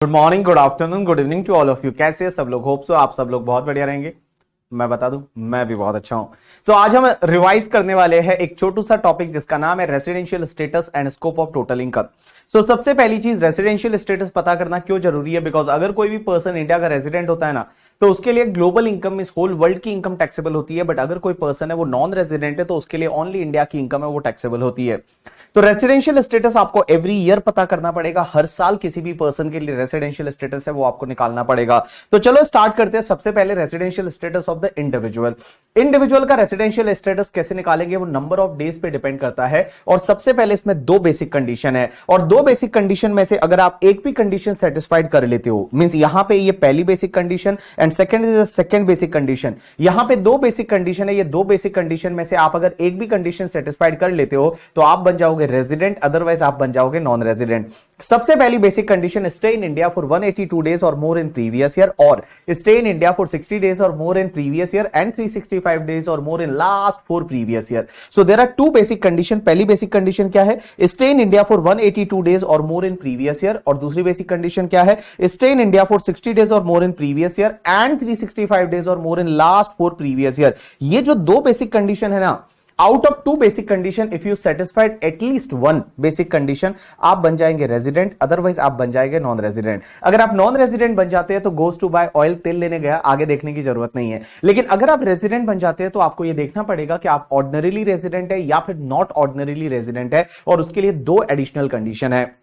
Good morning, good afternoon, good evening to all of you. कैसे हैं सब लोग? होप सो आप सब लोग बहुत बढ़िया रहेंगे। मैं बता दूं, मैं भी बहुत अच्छा हूं। सो आज हम रिवाइज करने वाले हैं एक छोटू सा टॉपिक जिसका नाम है residential status and scope of total income. So सबसे पहली चीज, रेसिडेंशियल स्टेटस पता करना क्यों जरूरी है? बिकॉज अगर कोई भी पर्सन इंडिया का रेजिडेंट होता है ना, तो उसके लिए ग्लोबल इनकम इस होल वर्ल्ड की इनकम टैक्सेबल होती है। बट अगर कोई पर्सन है वो नॉन रेजिडेंट है तो उसके लिए ओनली इंडिया की इनकम है वो टैक्सेबल होती है। तो रेसिडेंशियल स्टेटस आपको एवरी ईयर पता करना पड़ेगा। हर साल किसी भी पर्सन के लिए रेसिडेंशियल स्टेटस है वो आपको निकालना पड़ेगा। तो चलो स्टार्ट करते हैं। सबसे पहले residential status of the individual. Individual का रेसिडेंशियल स्टेटस कैसे निकालेंगे? वो नंबर ऑफ डेज पे डिपेंड करता है। और सबसे पहले इसमें दो बेसिक कंडीशन है, और दो बेसिक कंडीशन में से अगर आप एक भी कंडीशन सेटिस्फाइड कर लेते हो, मींस यहां पे ये पहली basic condition and second is the second basic condition. यहां पे दो बेसिक कंडीशन है, ये दो बेसिक कंडीशन में से आप अगर एक भी कंडीशन सेटिस्फाइड कर लेते हो तो आप बन जाओगे रेजिडेंट, अदरवाइज आप बन जाओगे नॉन रेजिडेंट। सबसे पहली basic condition, stay in India for 182 days or more in previous year, or stay in India for 60 days or more in previous year and 365 days or more in last 4 previous year. So there are two basic condition. पहली basic condition क्या है? Stay in India for 182 days or more in previous year. और दूसरी basic condition क्या है? Stay in India for 60 days or more in previous year and 365 days or more in last 4 previous year. ये जो दो basic condition है ना, out of two basic condition if you satisfied at least one basic condition, आप बन जाएंगे resident, otherwise आप बन जाएंगे नॉन रेजिडेंट। अगर आप नॉन रेजिडेंट बन जाते हैं तो गोज टू बाय ऑयल, तेल लेने गया, आगे देखने की जरूरत नहीं है। लेकिन अगर आप रेजिडेंट बन जाते हैं तो आपको यह देखना पड़ेगा कि आप ऑर्डिनरीली रेजिडेंट है या फिर नॉट ऑर्डिनरीली रेजिडेंट है, और उसके लिए दो एडिशनल कंडीशन है।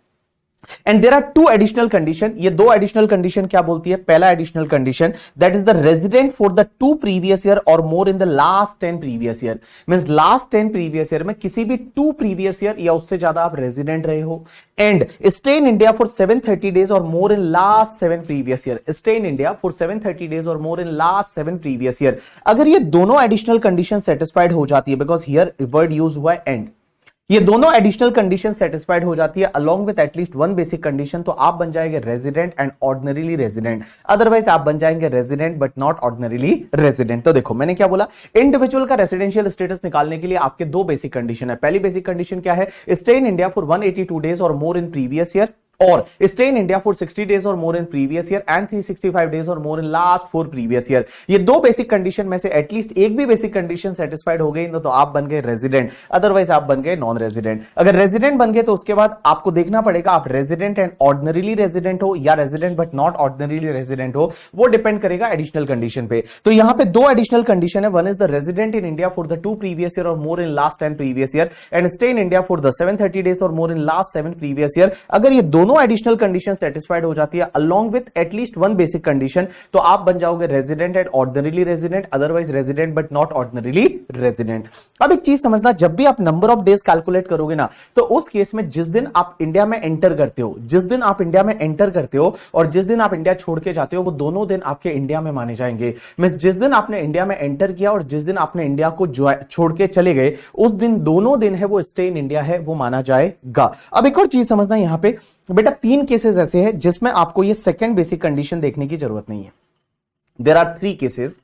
And there are two additional condition. ये दो एडिशनल कंडीशन क्या बोलती है? पहला additional condition, that is the resident for the 2 previous year or more in the last 10 previous year. Means last 10 previous year में किसी भी 2 प्रीवियस ईयर या उससे ज्यादा आप रेजिडेंट रहे हो, and stay in India for 730 days or more in last 7 previous year. Stay in India for 730 days or more in last 7 previous year. अगर ये दोनों एडिशनल कंडीशन सेटिस्फाइड हो जाती है, बिकॉज हियर वर्ड यूज हुआ है एंड, ये दोनों एडिशनल कंडीशन सेटिस्फाइड हो जाती है along with at least one basic condition, तो आप बन जाएंगे resident and ordinarily resident. Otherwise आप बन जाएंगे resident but not ordinarily resident. तो देखो मैंने क्या बोला, इंडिविजुअल का रेसिडेंशियल स्टेटस निकालने के लिए आपके दो बेसिक कंडीशन है। पहली बेसिक कंडीशन क्या है? Stay in India for 182 days or more in previous year, or stay in India for 60 days or more in previous year and 365 days or more in last 4 previous year. ये दो basic condition में से at least एक भी basic condition satisfied हो गई तो आप बन गए रेजिडेंट, अदरवाइज आप बन गए नॉन रेजिडेंट। अगर रेजिडेंट बन गए तो उसके बाद आपको देखना पड़ेगा आप रेजिडेंट एंड ऑर्डिनरीली रेजिडेंट हो या resident but not ordinarily resident हो, वो डिपेंड करेगा एडिशनल कंडीशन पे। तो यहां पे दो एडिशनल कंडीशन है, one is the resident in India for the 2 previous year or more in last 10 previous year and stay in India for the 730 days or more in last 7 previous year. अगर ये दोनों additional condition satisfied हो जाती है along with at least one basic condition, तो आप बन जाओगे resident and ordinarily resident, otherwise resident but not ordinarily resident. अब एक चीज समझना, जब भी आप नंबर ऑफ डेज कैलकुलेट करोगे ना, तो उस केस में जिस दिन आप इंडिया में एंटर करते हो, जिस दिन आप इंडिया में एंटर करते हो और जिस दिन आप इंडिया छोड़ के जाते हो, वो दोनों दिन आपके इंडिया में माने जाएंगे। मींस जिस दिन आपने इंडिया में एंटर किया और जिस दिन आपने इंडिया को छोड़ के चले गए, उस दिन दोनों दिन है वो स्टे इन इंडिया है, वो माना जाएगा। अब एक और चीज समझना, यहां पे बेटा 3 केसेस ऐसे हैं जिसमें आपको ये सेकंड बेसिक कंडीशन देखने की जरूरत नहीं है। There are 3 cases.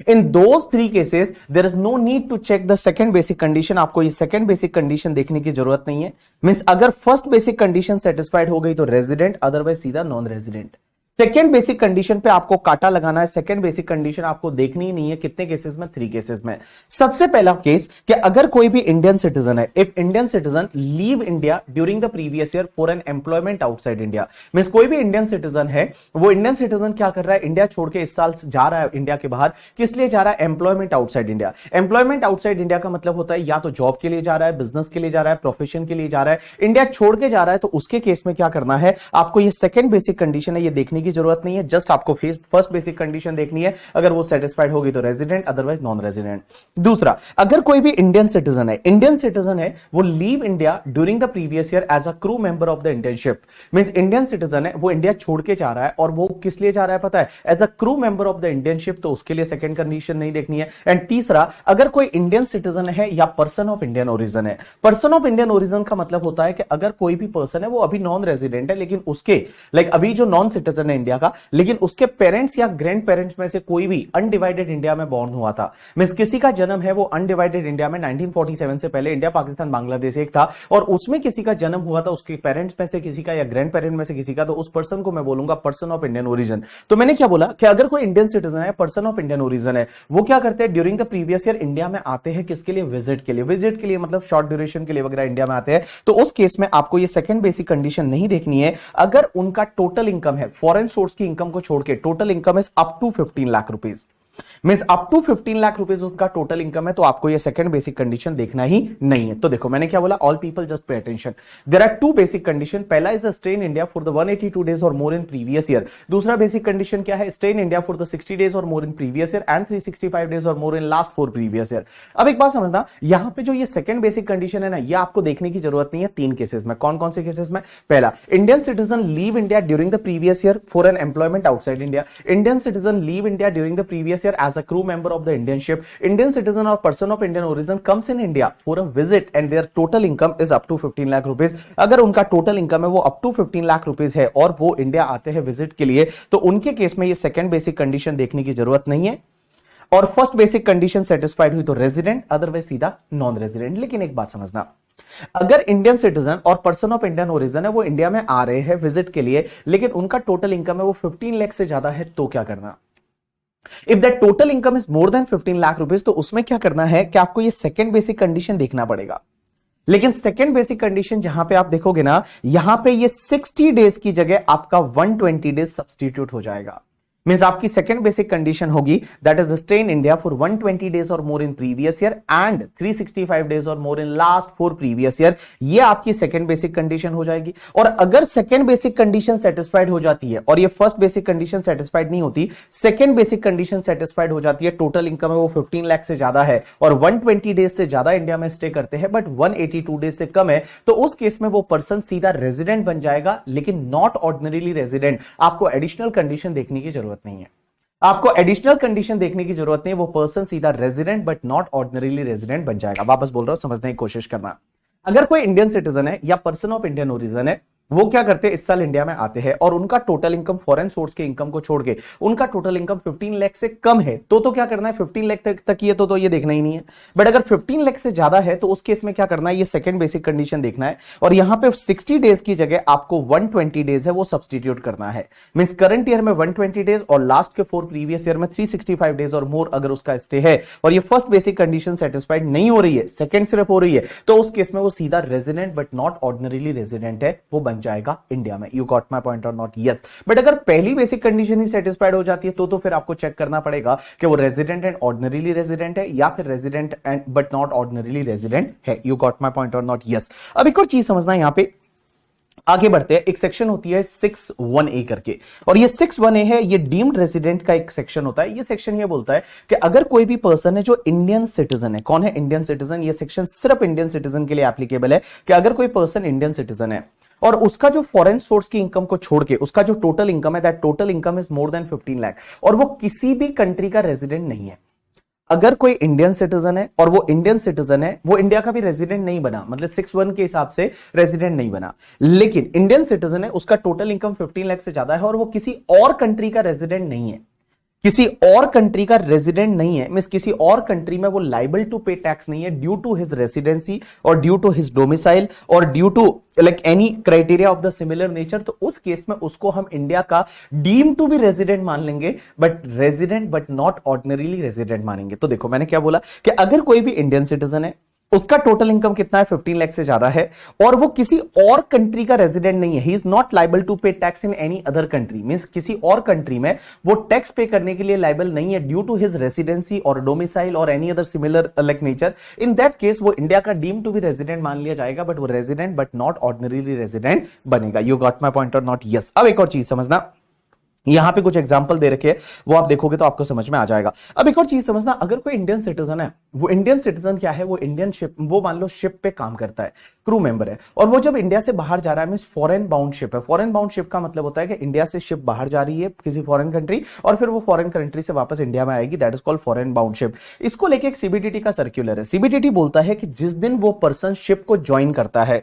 In those 3 cases, there is no need to check the second basic condition. आपको ये second basic condition देखने की जरूरत नहीं है। मींस अगर first basic condition satisfied हो गई तो resident, otherwise सीधा non resident। Second basic condition पे आपको काटा लगाना है। सेकेंड बेसिक कंडीशन आपको देखनी ही नहीं है। कितने केसेस में? 3 केसेस में। सबसे पहला केस कि अगर कोई भी इंडियन सिटीजन है, if Indian citizen leave India during the previous year for an employment outside India. Means कोई भी इंडियन सिटीजन है, वो इंडियन सिटीजन क्या कर रहा है, इंडिया छोड़ के इस साल जा रहा है इंडिया के बाहर, किस लिए जा रहा है? Employment outside India. Employment outside India का मतलब होता है या तो जॉब के लिए जा रहा है, बिजनेस के लिए जा रहा है, प्रोफेशन के लिए जा रहा है, इंडिया छोड़ के जा रहा है, तो उसके केस में क्या करना है आपको? ये सेकेंड बेसिक कंडीशन है, ये देखने की जरूरत नहीं है। जस्ट आपको फर्स्ट बेसिक कंडीशन देखनी है, अगर वो सेटिस्फाइड होगी तो रेजिडेंट, अदरवाइज नॉन रेजिडेंट। दूसरा, अगर कोई भी इंडियन सिटीजन है, वो leave India during the previous year as a crew member of the Indian ship. Means Indian citizen है, वो इंडिया छोड़ के जा रहा है और वो किस लिए जा रहा है पता है? As a crew member of the Indian ship, तो उसके लिए सेकंड कंडीशन नहीं देखनी है। एंड तीसरा, अगर कोई इंडियन सिटीजन है या पर्सन ऑफ इंडियन ओरिजिन है। पर्सन ऑफ इंडियन ओरिजिन का मतलब होता है कि अगर कोई भी पर्सन है वो अभी नॉन रेजिडेंट है, लेकिन उसके अभी जो नॉन सिटीजन है इंडिया का, लेकिन उसके पेरेंट्स या ग्रैंड पेरेंट्स में से कोई भी अनडिवाइडेड इंडिया में बॉर्न हुआ था, मींस किसी का जन्म है वो अनडिवाइडेड इंडिया में 1947 से पहले, इंडिया पाकिस्तान बांग्लादेश एक था, और उसमें किसी का जन्म हुआ था, उसके पेरेंट्स में से किसी का या ग्रैंड पेरेंट में से किसी का, तो उस पर्सन को मैं बोलूंगा पर्सन ऑफ इंडियन ओरिजिन। तो मैंने क्या बोला कि अगर कोई इंडियन सिटीजन है, पर्सन ऑफ इंडियन ओरिजिन है, वो क्या करते हैं during the previous year India में आते हैं, किसके लिए? विजिट के लिए। विजिट के लिए मतलब शॉर्ट ड्यूरेशन के लिए वगैरह इंडिया में आते हैं। तो उस केस में आपको ये सेकंड बेसिक कंडीशन नहीं देखनी है। अगर उनका टोटल इनकम है, फॉरेन सोर्स की इनकम को छोड़ के total income is up to 15 lakh rupees, means up to 15 lakh rupees उसका टोटल इनकम है, तो आपको ये सेकंड बेसिक कंडीशन देखना ही नहीं है। तो देखो मैंने क्या बोला, all people just pay attention, there are two basic condition. पहला is stay in India for the 182 days or more in previous year. दूसरा बेसिक कंडीशन क्या है? Stay in India for the 60 days or more in previous year and 365 days or more in last 4 previous year. अब एक बात समझना, यहां पे जो ये सेकंड बेसिक कंडीशन है ना, ये आपको देखने की जरूरत नहीं है 3 केसेस में। कौन कौन से केसेस में? पहला, Indian citizen leave India during the previous year for an employment outside India. Indian citizen leave India during the previous year as a crew member of the Indian ship. Indian citizen or person of Indian origin comes in India for a visit and their total income is up to 15 lakh rupees. अगर उनका total income है वो up to 15 lakh rupees है और वो India आते हैं visit के लिए, तो उनके केस में ये सेकंड बेसिक कंडीशन देखने की जरूरत नहीं है। और फर्स्ट बेसिक कंडीशन सेटिस्फाइड हुई तो रेजिडेंट, अदरवाइज सीधा नॉन रेजिडेंट। लेकिन एक बात समझना, अगर इंडियन सिटीजन और पर्सन ऑफ इंडियन ओरिजिन है वो इंडिया में आ रहे हैं विजिट के लिए, लेकिन उनका टोटल इनकम है वो 15 लाख से ज्यादा है, तो क्या करना? If that total income is more than 15 lakh rupees, तो उसमें क्या करना है कि आपको ये सेकंड बेसिक कंडीशन देखना पड़ेगा। लेकिन सेकंड बेसिक कंडीशन जहां पे आप देखोगे ना, यहां पे ये 60 डेज की जगह आपका 120 डेज सब्स्टिट्यूट हो जाएगा। मींस आपकी सेकंड बेसिक कंडीशन होगी that is stay in India for 120 days or more in previous year and 365 days or more in last 4 previous year. ये आपकी सेकंड बेसिक कंडीशन हो जाएगी। और अगर सेकंड बेसिक कंडीशन सेटिस्फाइड हो जाती है और ये फर्स्ट बेसिक कंडीशन सेटिस्फाइड नहीं होती, सेकंड बेसिक कंडीशन सेटिस्फाइड हो जाती है, टोटल इनकम है वो 15 लाख से ज्यादा है और 120 डेज से ज्यादा इंडिया में स्टे करते हैं बट 182 डेज से कम है, तो उस केस में वो पर्सन सीधा रेजिडेंट बन जाएगा, लेकिन नॉट ऑर्डिनरीली रेजिडेंट। आपको एडिशनल कंडीशन देखने की जरूरत नहीं है। आपको एडिशनल कंडीशन देखने की जरूरत नहीं है, वो पर्सन सीधा resident but not ordinarily resident बन जाएगा। वापस बोल रहा हूं, समझने की कोशिश करना। अगर कोई इंडियन सिटीजन है या पर्सन ऑफ इंडियन ओरिजिन है, वो क्या करते हैं, इस साल इंडिया में आते हैं और उनका टोटल इनकम फॉरेन सोर्स के इनकम को छोड़ के उनका टोटल इनकम 15 लाख से कम है, तो क्या करना है? 15 लाख तक ही है तो ये देखना ही नहीं है। बट अगर 15 लाख से ज्यादा है तो उस केस में क्या करना है? ये सेकंड बेसिक कंडीशन देखना है और यहां पे 60 डेज की जगह आपको 120 डेज है वो सब्स्टिट्यूट करना है। मींस करंट ईयर में 120 डेज और लास्ट के 4 प्रीवियस ईयर में 365 डेज और मोर अगर उसका स्टे है और ये फर्स्ट बेसिक कंडीशन सेटिस्फाइड नहीं हो रही है, सेकंड सिर्फ हो रही है, तो उस केस में वो सीधा resident but not ordinarily resident है, वो बन जाएगा इंडिया में। यू गॉट माय पॉइंट और नॉट? यस। बट अगर पहली बेसिक कंडीशन ही सेटिस्फाइड हो जाती है तो फिर आपको चेक करना पड़ेगा कि वो रेजिडेंट एंड ऑर्डिनरीली रेजिडेंट है या फिर resident and but not ordinarily resident है। यू गॉट माय पॉइंट और नॉट? यस। अब एक और चीज समझना, यहां पे आगे बढ़ते हैं। एक सेक्शन होती है 61A करके, और ये 61A है, ये डीम्ड रेजिडेंट का एक सेक्शन होता है। ये सेक्शन ये बोलता है कि अगर कोई भी पर्सन है जो इंडियन सिटीजन है, कौन है? Indian citizen. ये सेक्शन सिर्फ इंडियन सिटीजन के लिए एप्लीकेबल है कि अगर कोई पर्सन इंडियन सिटीजन है और उसका जो फॉरेन सोर्स की इनकम को छोड़ के उसका जो टोटल इनकम है, that total income is more than 15 lakh, और वो किसी भी कंट्री का रेजिडेंट नहीं है। अगर कोई इंडियन सिटीजन है और वो इंडियन सिटीजन है, वो इंडिया का भी रेजिडेंट नहीं बना, मतलब 61 के हिसाब से रेजिडेंट नहीं बना, लेकिन इंडियन सिटीजन है, उसका टोटल इनकम 15 लाख से ज्यादा है और वो किसी और कंट्री का रेजिडेंट नहीं है, किसी और कंट्री का रेजिडेंट नहीं है, मींस किसी और कंट्री में वो लाइबल टू पे टैक्स नहीं है ड्यू टू हिज रेसिडेंसी और ड्यू टू हिज डोमिसाइल और due to like any criteria of the similar nature, तो उस केस में उसको हम इंडिया का डीम टू बी रेजिडेंट मान लेंगे, but resident but not ordinarily resident मानेंगे। तो देखो मैंने क्या बोला कि अगर कोई भी इंडियन सिटीजन है, उसका टोटल इनकम कितना है? 15 लाख से ज्यादा है और वो किसी और कंट्री का रेजिडेंट नहीं है, he is not liable to pay tax in any other country, means किसी और कंट्री में वो टैक्स पे करने के लिए लाइबल नहीं है ड्यू टू हिज रेसिडेंसी और डोमिसाइल और any other similar like nature. In that case वो इंडिया का डीम टू बी रेजिडेंट मान लिया जाएगा, बट वो resident but not ordinarily resident बनेगा। यू गॉट माय पॉइंट और नॉट? यस। अब एक और चीज समझना, यहां पे कुछ एग्जांपल दे रखे हैं, वो आप देखोगे तो आपको समझ में आ जाएगा। अब एक और चीज समझना, अगर कोई इंडियन सिटीजन है, वो इंडियन सिटीजन क्या है? वो इंडियन शिप, वो मान लो शिप पे काम करता है, क्रू मेंबर है, और वो जब इंडिया से बाहर जा रहा है, मींस फॉरेन बाउंड शिप है। फॉरेन बाउंड शिप का मतलब होता है कि इंडिया से शिप बाहर जा रही है किसी फॉरेन कंट्री और फिर वो फॉरेन कंट्री से वापस इंडिया में आएगी, that is called foreign bound ship. इसको लेके एक सीबीडीटी का सर्क्यूलर है। सीबीडीटी बोलता है कि जिस दिन वो पर्सन शिप को ज्वाइन करता है,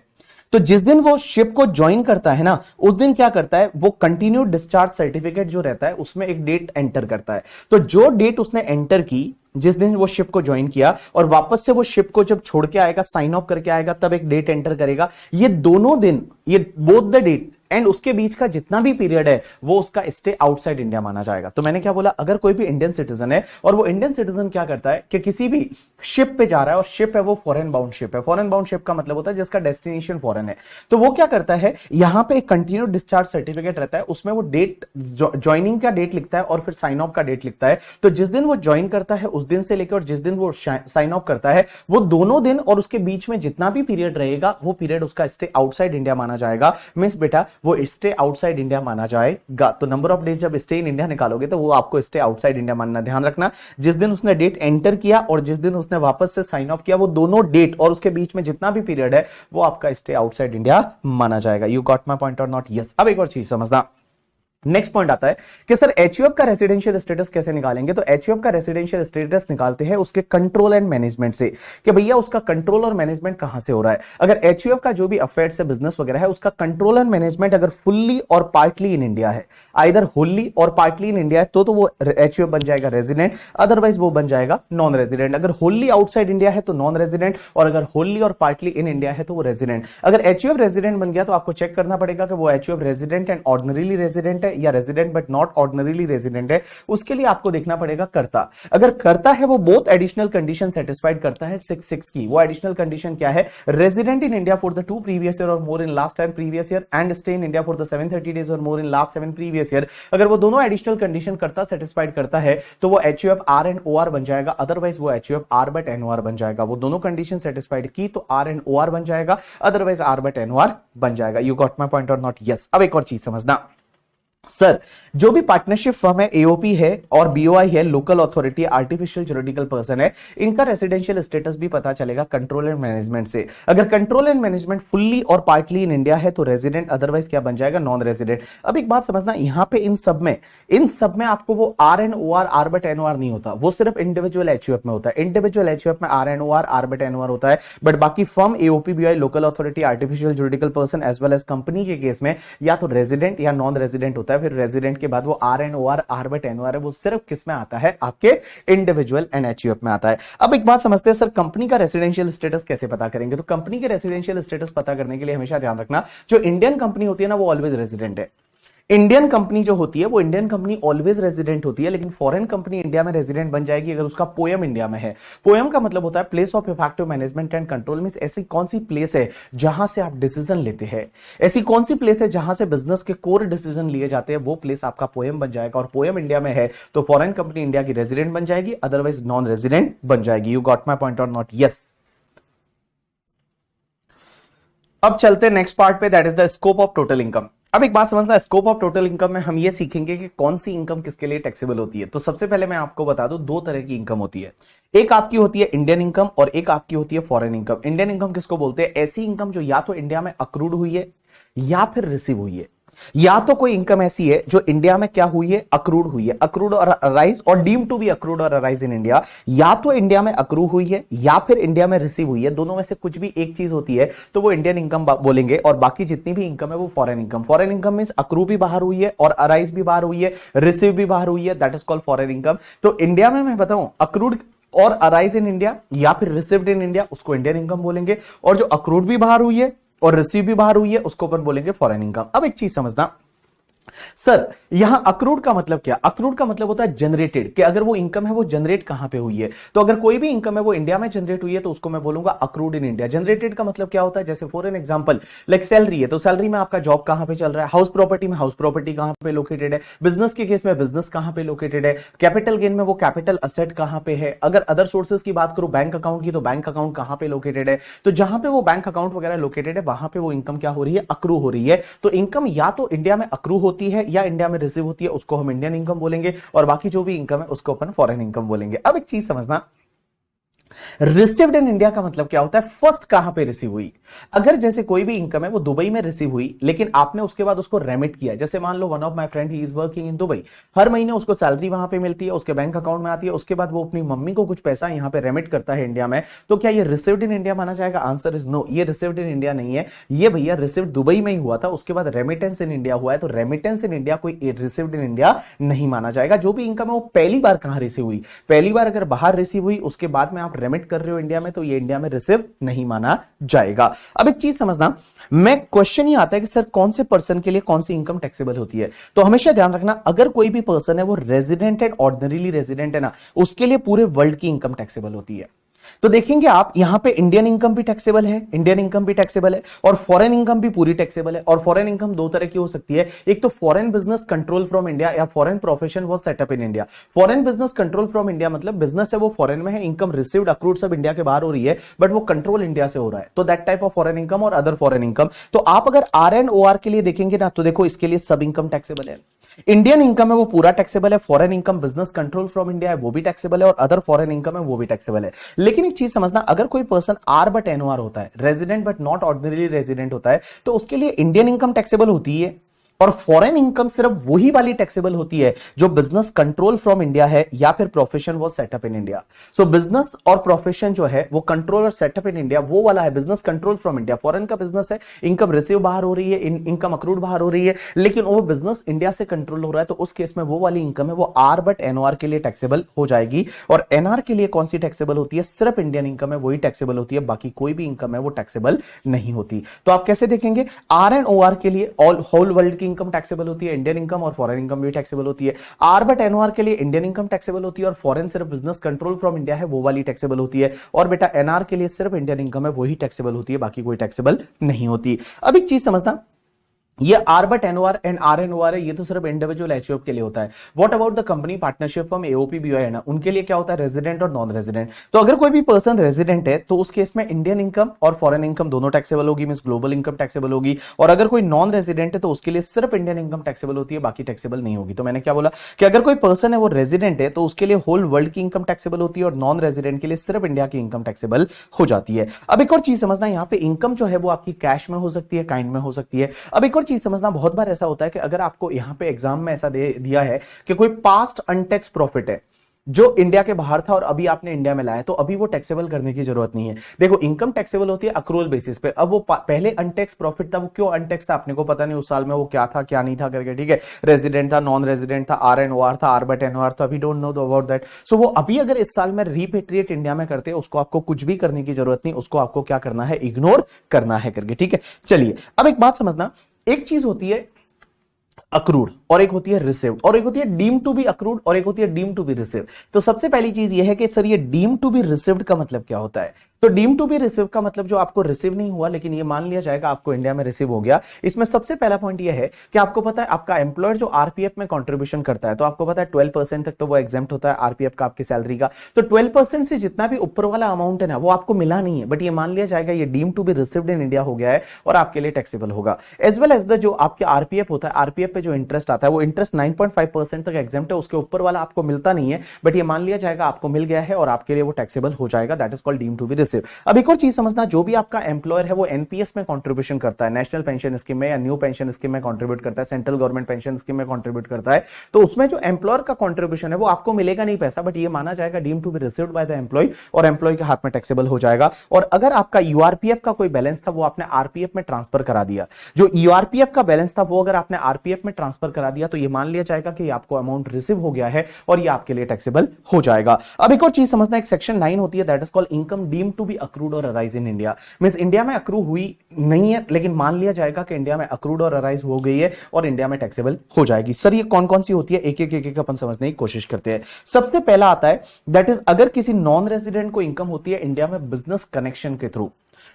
तो जिस दिन वो शिप को ज्वाइन करता है ना, उस दिन क्या करता है, वो कंटिन्यू डिस्चार्ज सर्टिफिकेट जो रहता है उसमें एक डेट एंटर करता है। तो जो डेट उसने एंटर की, जिस दिन वो शिप को ज्वाइन किया और वापस से वो शिप को जब छोड़ के आएगा, साइन ऑफ करके आएगा, तब एक डेट एंटर करेगा। ये दोनों दिन, ये बोथ द डेट एंड उसके बीच का जितना भी पीरियड है वो उसका स्टे आउटसाइड इंडिया माना जाएगा। तो मैंने क्या बोला, अगर कोई भी इंडियन सिटीजन है और वो इंडियन सिटीजन क्या करता है कि किसी भी शिप पे जा रहा है और शिप है वो फॉरेन बाउंड शिप है, फॉरेन बाउंड शिप का मतलब होता है जिसका डेस्टिनेशन फॉरेन है, तो वो क्या करता है, यहां पे एक कंटिन्यू डिस्चार्ज सर्टिफिकेट रहता है, उसमें वो डेट, ज्वाइनिंग का डेट लिखता है और फिर साइन ऑफ का डेट लिखता है। तो जिस दिन वो ज्वाइन करता है उस दिन से लेकर और जिस दिन वो साइन ऑफ करता है, वो दोनों दिन और उसके बीच में जितना भी पीरियड रहेगा वो पीरियड उसका स्टे आउटसाइड इंडिया माना जाएगा। मींस बेटा वो स्टे आउटसाइड इंडिया माना जाएगा। तो नंबर ऑफ डेज जब स्टे इन इंडिया निकालोगे तो वो आपको स्टे आउटसाइड इंडिया मानना। ध्यान रखना, जिस दिन उसने डेट एंटर किया और जिस दिन उसने वापस से साइन ऑफ किया, वो दोनों डेट और उसके बीच में जितना भी पीरियड है वो आपका स्टे आउटसाइड इंडिया माना जाएगा। यू गॉट माय पॉइंट और नॉट? यस। अब एक और चीज समझना, नेक्स्ट पॉइंट आता है कि सर एचयूएफ का रेसिडेंशियल स्टेटस कैसे निकालेंगे। तो एचयूएफ का रेसिडेंशियल स्टेटस निकालते हैं उसके कंट्रोल एंड मैनेजमेंट से, कि भैया उसका कंट्रोल और मैनेजमेंट कहां से हो रहा है। अगर एचयूएफ का जो भी अफेयर्स है, बिजनेस वगैरह है, उसका कंट्रोल एंड मैनेजमेंट अगर फुल्ली और पार्टली इन इंडिया है, आइदर होली और पार्टली इन इंडिया है, तो वो एचयूएफ बन जाएगा रेजिडेंट, अदरवाइज वो बन जाएगा नॉन रेजिडेंट। अगर होली आउटसाइड इंडिया है तो नॉन रेजिडेंट, और अगर होली और पार्टली इन इंडिया है तो वो रेजिडेंट। अगर एचयूएफ रेजिडेंट बन गया तो आपको चेक करना पड़ेगा कि वो HUF resident and ordinarily resident है या resident but not ordinarily resident है। उसके लिए आपको देखना पड़ेगा करता, अगर करता है वो बोथ एडिशनल कंडीशन सेटिस्फाइड करता है 6 की। वो एडिशनल कंडीशन क्या है, resident in India for the 2 previous year or more in last 10 previous year and stay in India for the 730 days or more in last 7 previous year. अगर वो दोनों additional condition करता सेटिस्फाइड करता है तो वो एचयूएफ आर एंड ओआर बन जाएगा, अदरवाइज वो एचयूएफ आर बट एनओआर बन जाएगा। वो दोनों कंडीशन सेटिस्फाइड की तो आर एंड ओआर बन जाएगा, अदरवाइज आर बट एनओआर बन जाएगा। यू गॉट माय पॉइंट और नॉट? यस। अब एक और चीज समझना, सर जो भी पार्टनरशिप फर्म है, एओपी है और बीओआई है, local authority, artificial juridical person है, इनका रेसिडेंशियल स्टेटस भी पता चलेगा कंट्रोल एंड मैनेजमेंट से। अगर कंट्रोल एंड मैनेजमेंट फुल्ली और पार्टली इन इंडिया है तो रेजिडेंट, अदरवाइज क्या बन जाएगा, नॉन रेजिडेंट। अब एक बात समझना, यहां पे इन सब में आपको वो R and OR, R but NOR नहीं होता, वो सिर्फ इंडिविजुअल एचयूएफ में होता है। इंडिविजुअल एचयूएफ में R and OR, R but NOR होता है, बट बाकी firm, AOP, BOI, local authority, artificial juridical person as well as company के केस में या तो रेजिडेंट या नॉन रेजिडेंट होता है। फिर रेजिडेंट के बाद वो R and OR, R but NOR है, वो सिर्फ किस में आता है, आपके इंडिविजुअल एंड एचयूएफ में आता है। अब एक बात समझते हैं, सर कंपनी का रेसिडेंशियल स्टेटस कैसे पता करेंगे। तो कंपनी के रेसिडेंशियल स्टेटस पता करने के लिए हमेशा ध्यान रखना, जो इंडियन कंपनी होती है ना वो ऑलवेज रेजिडेंट है। इंडियन कंपनी जो होती है वो इंडियन कंपनी ऑलवेज रेजिडेंट होती है, लेकिन फॉरेन कंपनी इंडिया में रेजिडेंट बन जाएगी अगर उसका पोयम इंडिया में है। पोयम का मतलब होता है place of effective management and control. Means ऐसी कौन सी प्लेस है जहां से आप डिसीजन लेते हैं, ऐसी कौन सी प्लेस है जहां से बिजनेस के कोर डिसीजन लिए जाते हैं, वो प्लेस आपका पोयम बन जाएगा। और पोयम इंडिया में है तो फॉरेन कंपनी इंडिया की रेजिडेंट बन जाएगी, अदरवाइज नॉन रेजिडेंट बन जाएगी। यू गॉट माय पॉइंट और नॉट? यस। अब चलते हैं नेक्स्ट पार्ट पे, that is the scope of total income. अब एक बात समझना, स्कोप ऑफ टोटल इनकम में हम ये सीखेंगे कि कौन सी इनकम किसके लिए टैक्सेबल होती है। तो सबसे पहले मैं आपको बता दूं, 2 तरह की इनकम होती है, एक आपकी होती है इंडियन इनकम और एक आपकी होती है फॉरेन इनकम। इंडियन इनकम किसको बोलते हैं, ऐसी इनकम जो या तो इंडिया में अक्रूड हुई है या फिर रिसीव हुई है। या तो कोई इनकम ऐसी है जो इंडिया में क्या हुई है, अक्रूड हुई है, अक्रूड और अराइज और डीम टू बी अक्रूड और अराइज इन इंडिया। या तो इंडिया में अक्रू हुई है या फिर इंडिया में रिसीव हुई है, दोनों में से कुछ भी एक चीज होती है तो वो इंडियन इनकम बोलेंगे। और बाकी जितनी भी इनकम है वो foreign income. Foreign income means accrue भी बाहर हुई है और अराइज भी बाहर हुई है, रिसीव भी बाहर हुई है, that is called foreign income. तो इंडिया में मैं बताऊं, अक्रूड और अराइज इन इंडिया या फिर रिसीव्ड इन इंडिया, उसको इंडियन इनकम बोलेंगे। और जो अक्रूड भी बाहर हुई है और रिसीव भी बाहर हुई है, उसको अपन बोलेंगे फॉरेन इनकम। अब एक चीज समझना, सर यहां अक्रूड का मतलब क्या, अक्रूड का मतलब होता है जनरेटेड, कि अगर वो इनकम है वो जनरेट कहां पे हुई है। तो अगर कोई भी इनकम है वो इंडिया में जनरेट हुई है तो उसको मैं बोलूंगा अक्रूड इन इंडिया। जनरेटेड का मतलब क्या होता है, जैसे for an example like salary है, तो सैलरी में आपका जॉब कहां पे चल रहा है, हाउस प्रॉपर्टी में हाउस प्रॉपर्टी कहां पे लोकेटेड है, बिजनेस के केस में बिजनेस कहां पे लोकेटेड है, कैपिटल गेन में वो कैपिटल असेट कहां पे है। अगर अदर सोर्सेज की बात करूं बैंक अकाउंट की, तो बैंक अकाउंट कहां पे लोकेटेड है। तो जहां पे वो बैंक अकाउंट वगैरह लोकेटेड है वहां पे वो इनकम क्या हो रही है, अक्रू हो रही है। तो इनकम या तो इंडिया में अक्रू होती है या इंडिया में रिसीव होती है, उसको हम इंडियन इनकम बोलेंगे। और बाकी जो भी इनकम है उसको अपन फॉरेन इनकम बोलेंगे। अब एक चीज समझना, रिसीव्ड इन इंडिया का मतलब क्या होता है, फर्स्ट कहां पे रिसीव हुई। अगर जैसे कोई भी इनकम है वो दुबई में रिसीव हुई, लेकिन आपने उसके बाद उसको रेमिट किया, जैसे मान लो one of my friend he is working in Dubai, हर महीने उसको सैलरी वहां पे मिलती है, उसके बैंक अकाउंट में आती है, उसके बाद वो अपनी मम्मी को कुछ पैसा यहां पे रेमिट करता है इंडिया में, तो क्या ये रिसीव्ड इन इंडिया माना जाएगा? आंसर इज नो, ये रिसीव्ड इन इंडिया नहीं है, ये भैया रिसीव्ड दुबई में ही हुआ था, उसके बाद रेमिटेंस इन इंडिया हुआ है, तो रेमिटेंस इन इंडिया कोई रिसीव्ड इन इंडिया नहीं माना जाएगा। जो भी इनकम है वो पहली बार कहां रिसीव हुई, पहली बार अगर बाहर रिसीव हुई, उसके बाद में आप रेमिट कर रहे हो इंडिया में, तो ये इंडिया में रिसीव नहीं माना जाएगा। अब एक चीज समझना, मैं क्वेश्चन ही आता है कि सर कौन से पर्सन के लिए कौन सी इनकम टैक्सेबल होती है, तो हमेशा ध्यान रखना अगर कोई भी पर्सन है वो रेजिडेंट है, ऑर्डिनरीली रेजिडेंट है ना, उसके लिए पूरे वर्ल्ड की इनकम टैक्सेबल होती है। तो देखेंगे आप यहां पे इंडियन इनकम भी टैक्सेबल है, इंडियन इनकम भी टैक्सेबल है, और फॉरेन इनकम भी पूरी टैक्सेबल है। और फॉरेन इनकम दो तरह की हो सकती है, एक तो foreign business control from India, या foreign profession was set up in India. Foreign business control from India मतलब बिजनेस है वो फॉरेन में है, इनकम रिसीव्ड अक्रूड सब इंडिया के बाहर हो रही है, बट वो कंट्रोल इंडिया से हो रहा है, तो that type of foreign income और अदर फॉरेन इनकम। तो आप अगर RNOR के लिए देखेंगे ना, तो देखो इसके लिए सब इनकम टैक्सेबल है। इंडियन इनकम है वो पूरा टैक्सेबल है, foreign income business control from India है वो भी टैक्सेबल है, और अदर फॉरेन इनकम है वो भी टैक्सेबल है। लेकिन एक चीज समझना, अगर कोई पर्सन R बट NOR होता है, resident but not ordinary resident होता है, तो उसके लिए इंडियन इनकम टैक्सेबल होती है, और फॉरेन इनकम सिर्फ वही वाली टैक्सेबल होती है जो बिजनेस कंट्रोल फ्रॉम इंडिया है, या फिर profession was set up in India. So business और प्रोफेशन जो है वो कंट्रोल और सेटअप इन इंडिया वो वाला है, business control from India. Foreign का बिजनेस है, इनकम रिसीव बाहर हो रही है, इनकम अक्रूड बाहर हो रही है, लेकिन वो बिजनेस इंडिया से कंट्रोल हो रहा है, तो उस केस में वो वाली इनकम है वो R बट NOR के लिए टैक्सेबल हो जाएगी। और NR के लिए कौन सी टैक्सेबल होती है, सिर्फ इंडियन इनकम है वही टैक्सेबल होती है, बाकी कोई भी इनकम है वो टैक्सेबल नहीं होती। तो आप कैसे देखेंगे, RNOR के लिए ऑल होल वर्ल्ड की इनकम टैक्सेबल होती है, इंडियन इनकम और फॉरेन इनकम भी टैक्सेबल होती है। R बट NOR के लिए इंडियन इनकम टैक्सेबल होती है, और फॉरेन सिर्फ बिजनेस कंट्रोल फ्रॉम इंडिया है वो वाली टैक्सेबल होती है। और बेटा NR के लिए सिर्फ इंडियन इनकम है वही टैक्सेबल होती है, बाकी कोई टैक्सेबल नहीं होती। अब एक चीज समझना, ये R but NOR and RNOR है, ये तो सिर्फ इंडिविजुअल HUF के लिए होता है। What about the company partnership firm AOP BOI है ना, उनके लिए क्या होता है, रेजिडेंट और नॉन रेजिडेंट। तो अगर कोई भी पर्सन रेजिडेंट है तो उस केस में इंडियन इनकम और फॉरेन इनकम दोनों टैक्सेबल होगी, मींस ग्लोबल इनकम टैक्सेबल होगी। और अगर कोई नॉन रेजिडेंट है तो उसके लिए सिर्फ इंडियन इनकम टैक्सेबल होती है, बाकी टैक्सेबल नहीं होगी। तो मैंने क्या बोला कि अगर कोई पर्सन है वो रेजिडेंट है तो उसके लिए होल वर्ल्ड की इनकम टैक्सेबल होती है, और नॉन रेजिडेंट के लिए सिर्फ इंडिया की इनकम टैक्सेबल हो जाती है। अब एक और चीज समझना, यहाँ पे इनकम जो है वो आपकी कैश में हो सकती है, काइंड में हो सकती है। अब एक और चीज समझना, बहुत बार ऐसा होता है कि अगर आपको यहां पे एग्जाम में ऐसा दिया है कि कोई पास्ट अनटैक्स प्रॉफिट है जो इंडिया के बाहर था और अभी आपने इंडिया में लाया, तो अभी वो टैक्सेबल करने की जरूरत नहीं है। देखो इनकम टैक्सेबल होती है अक्रूवल बेसिस पे। अब वो पहले अनटैक्स प्रॉफिट था, वो क्यों अनटैक्स था आपने को पता नहीं, उस साल में वो क्या था क्या नहीं था करके, ठीक है, रेजिडेंट था, नॉन रेजिडेंट था, RNOR था, R बट NOR था, अभी डोंट नो अबाउट दैट। सो वो अभी अगर इस साल में रीपेट्रिएट इंडिया में करते हैं, उसको आपको कुछ भी करने की जरूरत नहीं, उसको आपको क्या करना है, इग्नोर करना है करके, ठीक है। चलिए अब एक बात समझना, एक चीज होती है अक्रूड और एक होती है रिसीव्ड, और एक होती है डीम टू बी अक्रूड और एक होती है डीम टू बी रिसीव्ड। तो सबसे पहली चीज ये है कि सर ये डीम टू बी रिसीव्ड का मतलब क्या होता है। तो डीम टू बी रिसीव का मतलब जो आपको रिसीव नहीं हुआ लेकिन ये मान लिया जाएगा आपको इंडिया में रिसीव हो गया। इसमें सबसे पहला पॉइंट ये है कि आपको पता है आपका एम्प्लॉयर जो आरपीएफ में कंट्रीब्यूशन करता है, तो आपको पता है 12% तक तो वो एग्जेम्प्ट होता है आरपीएफ का आपकी सैलरी का। तो 12% से जितना भी ऊपर वाला अमाउंट है ना वो आपको मिला नहीं है, बट ये मान लिया जाएगा ये deem to be received in India हो गया है और आपके लिए टैक्सेबल होगा। एज वेल एज द जो आपके आरपीएफ होता है, आरपीएफ पे जो इंटरेस्ट आता है वो इंटरेस्ट 9.5% तक एग्जेम्प्ट है, उसके ऊपर वाला आपको मिलता नहीं है, बट ये मान लिया जाएगा आपको मिल गया है और आपके लिए वो टैक्सेबल हो जाएगा। That is called deem to be receive. अब एक और चीज समझना, जो भी आपका एम्प्लॉयर है वो एनपीएस में कंट्रीब्यूशन करता है, नेशनल पेंशन स्कीम में या न्यू पेंशन स्कीम में कंट्रीब्यूट करता है, सेंट्रल गवर्नमेंट पेंशन स्कीम में कंट्रीब्यूट करता है, तो उसमें जो एम्प्लॉयर का कंट्रीब्यूशन है वो आपको मिलेगा नहीं पैसा, बट ये माना जाएगा deem to be received by the employ और एम्प्लॉय के हाथ में टैक्सेबल हो जाएगा। और अगर आपका यूआरपीएफ का कोई बैलेंस था वो आपने आरपीएफ में ट्रांसफर करा दिया, जो यूआरपीएफ का बैलेंस था वो अगर आपने आरपीएफ में ट्रांसफर करा दिया तो ये मान लिया जाएगा कि आपको अमाउंट रिसीव हो गया है और ये आपके लिए टैक्सेबल हो जाएगा। अब एक और चीज समझना, एक सेक्शन 9 होती है that is called income deem to be accrued और arise in India. Means India में अक्रू हुई नहीं है लेकिन मान लिया जाएगा कि इंडिया में अक्रूड और अराइज हो गई है और इंडिया में टैक्सेबल हो जाएगी। सर ये कौन कौन सी होती है, एक एक अपन समझने की कोशिश करते हैं। सबसे पहला आता है दैट इज अगर किसी नॉन रेजिडेंट को इनकम होती है इंडिया में बिजनेस कनेक्शन के थ्रू,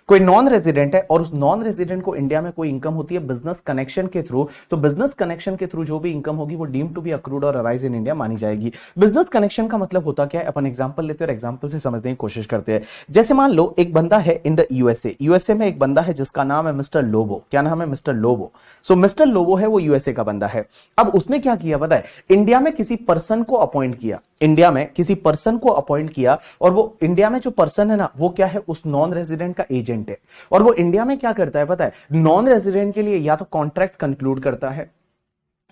कोई नॉन रेजिडेंट है और उस नॉन रेजिडेंट को इंडिया में कोई इनकम होती है बिजनेस कनेक्शन के थ्रू, तो बिजनेस कनेक्शन के थ्रू जो भी इनकम होगी वो डीम टू बी अक्रूड और अराइज इन इंडिया मानी जाएगी। बिजनेस कनेक्शन का मतलब होता क्या है, अपन एग्जांपल लेते हैं और एग्जांपल से समझने की कोशिश करते हैं। जैसे मान लो एक बंदा है इन द यूएसए में एक बंदा है जिसका नाम है मिस्टर लोबो। क्या नाम है, मिस्टर लोबो। सो मिस्टर लोबो है वो यूएसए का बंदा है। अब उसने क्या किया पता है, इंडिया में किसी पर्सन को अपॉइंट किया, इंडिया में किसी पर्सन को अपॉइंट किया और वो इंडिया में जो पर्सन है ना वो क्या है, उस नॉन रेजिडेंट का एजेंट है, और वो इंडिया में क्या करता है पता है, नॉन रेजिडेंट के लिए या तो कॉन्ट्रैक्ट कंक्लूड करता है